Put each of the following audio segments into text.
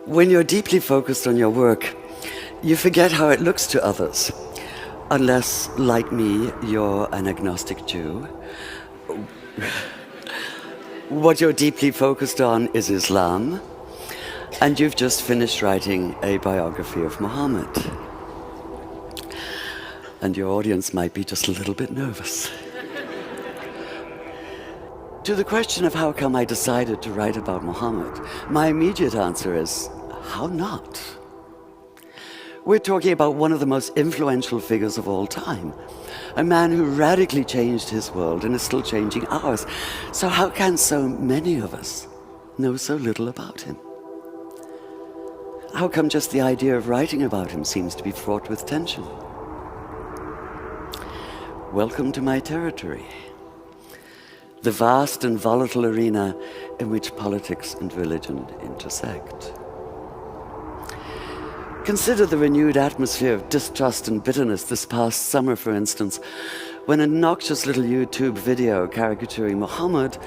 When you're deeply focused on your work, you forget how it looks to others. Unless, like me, you're an agnostic Jew. What you're deeply focused on is Islam, and you've just finished writing a biography of Muhammad. And your audience might be just a little bit nervous. To the question of how come I decided to write about Muhammad, my immediate answer is, how not? We're talking about one of the most influential figures of all time, a man who radically changed his world and is still changing ours. So how can so many of us know so little about him? How come just the idea of writing about him seems to be fraught with tension? Welcome to my territory, the vast and volatile arena in which politics and religion intersect. Consider the renewed atmosphere of distrust and bitterness this past summer, for instance, when a noxious little YouTube video caricaturing Muhammad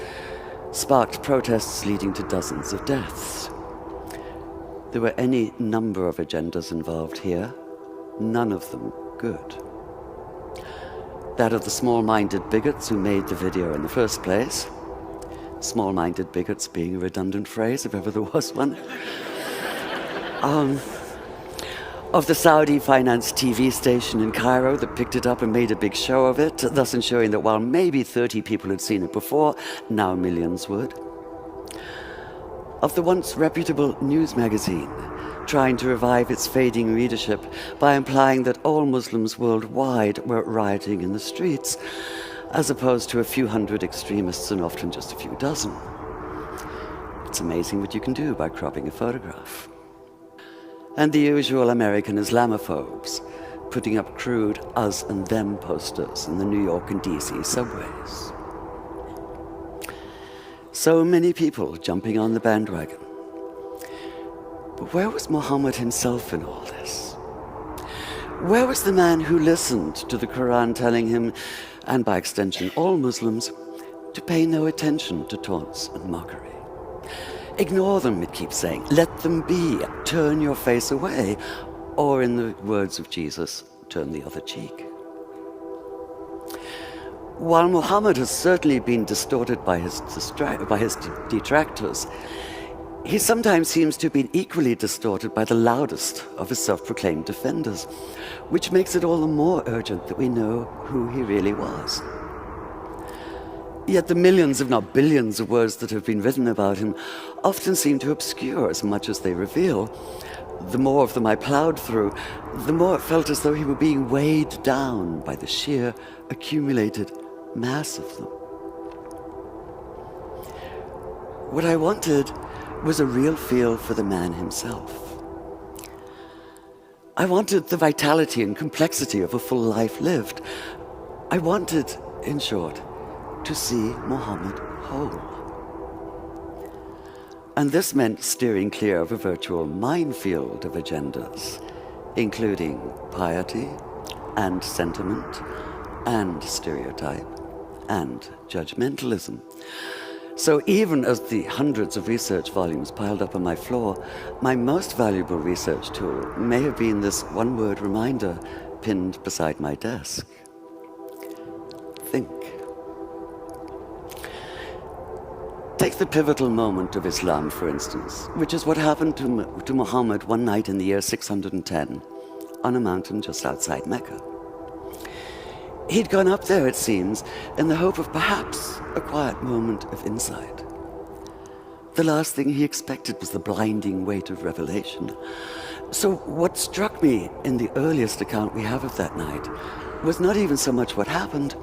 sparked protests leading to dozens of deaths. There were any number of agendas involved here, none of them good. That of the small-minded bigots who made the video in the first place, small-minded bigots being a redundant phrase if ever there was one. Of the Saudi-financed TV station in Cairo that picked it up and made a big show of it, thus ensuring that while maybe 30 people had seen it before, now millions would. Of the once reputable news magazine, trying to revive its fading readership by implying that all Muslims worldwide were rioting in the streets, as opposed to a few hundred extremists and often just a few dozen. It's amazing what you can do by cropping a photograph. And the usual American Islamophobes, putting up crude us and them posters in the New York and DC subways. So many people jumping on the bandwagon. But where was Muhammad himself in all this? Where was the man who listened to the Quran telling him, and by extension all Muslims, to pay no attention to taunts and mockery? Ignore them, it keeps saying. Let them be. Turn your face away. Or in the words of Jesus, turn the other cheek. While Muhammad has certainly been distorted by his detractors, he sometimes seems to have been equally distorted by the loudest of his self-proclaimed defenders, which makes it all the more urgent that we know who he really was. Yet the millions, if not billions, of words that have been written about him often seem to obscure as much as they reveal. The more of them I plowed through, the more it felt as though he were being weighed down by the sheer accumulated mass of them. What I wanted was a real feel for the man himself. I wanted the vitality and complexity of a full life lived. I wanted, in short, to see Muhammad whole. And this meant steering clear of a virtual minefield of agendas, including piety and sentiment and stereotype and judgmentalism. So even as the hundreds of research volumes piled up on my floor, my most valuable research tool may have been this one-word reminder pinned beside my desk. Think. Take the pivotal moment of Islam, for instance, which is what happened to Muhammad one night in the year 610 on a mountain just outside Mecca. He'd gone up there, it seems, in the hope of perhaps a quiet moment of insight. The last thing he expected was the blinding weight of revelation. So what struck me in the earliest account we have of that night was not even so much what happened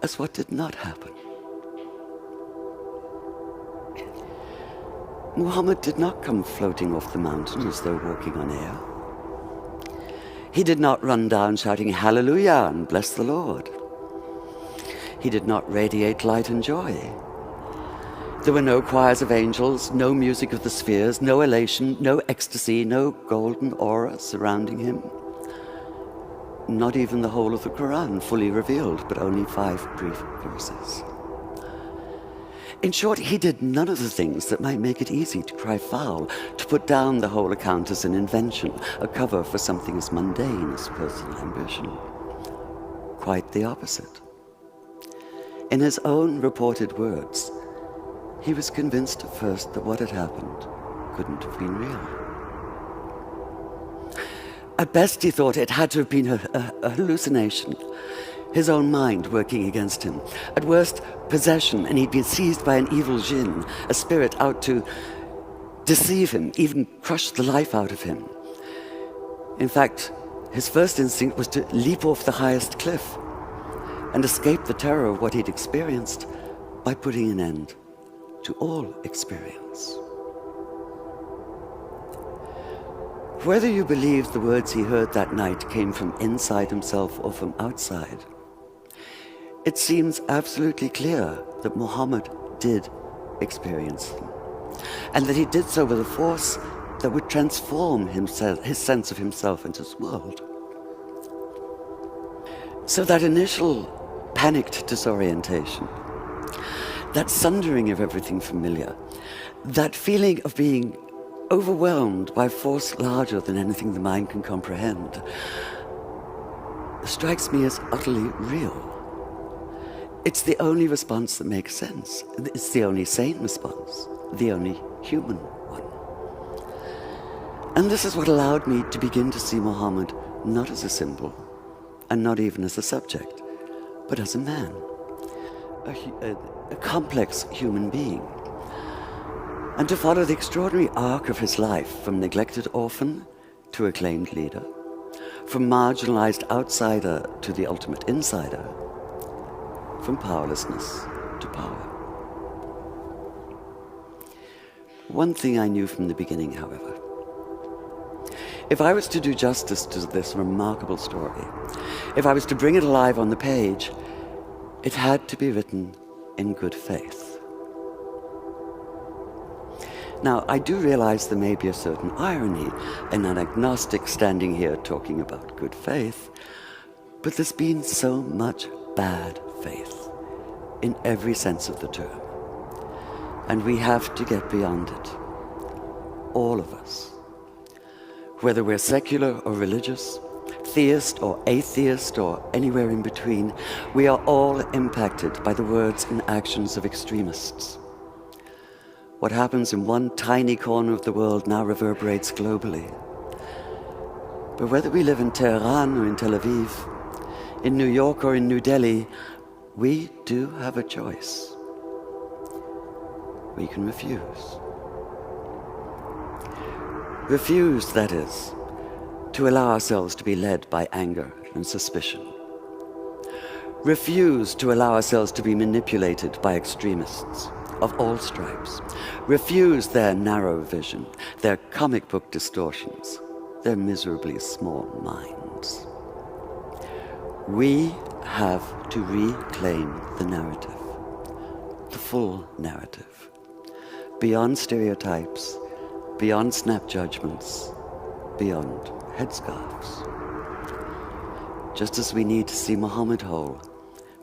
as what did not happen. Muhammad did not come floating off the mountain as though walking on air. He did not run down shouting hallelujah and bless the Lord. He did not radiate light and joy. There were no choirs of angels, no music of the spheres, no elation, no ecstasy, no golden aura surrounding him. Not even the whole of the Quran fully revealed, but only 5 brief verses. In short, he did none of the things that might make it easy to cry foul, to put down the whole account as an invention, a cover for something as mundane as personal ambition. Quite the opposite. In his own reported words, he was convinced at first that what had happened couldn't have been real. At best, he thought it had to have been a hallucination, his own mind working against him. At worst, possession, and he'd been seized by an evil jinn, a spirit out to deceive him, even crush the life out of him. In fact, his first instinct was to leap off the highest cliff and escape the terror of what he'd experienced by putting an end to all experience. Whether you believe the words he heard that night came from inside himself or from outside, it seems absolutely clear that Muhammad did experience them, and that he did so with a force that would transform his sense of himself and his world. So that initial panicked disorientation, that sundering of everything familiar, that feeling of being overwhelmed by a force larger than anything the mind can comprehend, strikes me as utterly real. It's the only response that makes sense. It's the only sane response, the only human one. And this is what allowed me to begin to see Muhammad not as a symbol, and not even as a subject, but as a man, a complex human being, and to follow the extraordinary arc of his life from neglected orphan to acclaimed leader, from marginalized outsider to the ultimate insider, from powerlessness to power. One thing I knew from the beginning, however: if I was to do justice to this remarkable story, if I was to bring it alive on the page, it had to be written in good faith. Now, I do realize there may be a certain irony in an agnostic standing here talking about good faith, but there's been so much bad faith in every sense of the term, and we have to get beyond it, all of us. Whether we're secular or religious, theist or atheist or anywhere in between, we are all impacted by the words and actions of extremists. What happens in one tiny corner of the world now reverberates globally. But whether we live in Tehran or in Tel Aviv, in New York or in New Delhi, we do have a choice. We can refuse. Refuse, that is, to allow ourselves to be led by anger and suspicion. Refuse to allow ourselves to be manipulated by extremists of all stripes. Refuse their narrow vision, their comic book distortions, their miserably small minds. We have to reclaim the narrative, the full narrative, beyond stereotypes, beyond snap judgments, beyond headscarves. Just as we need to see Muhammad whole,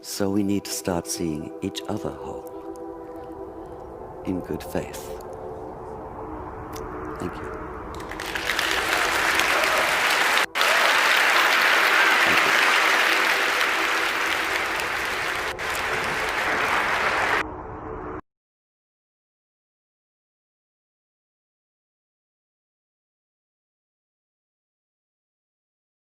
so we need to start seeing each other whole, in good faith. Thank you.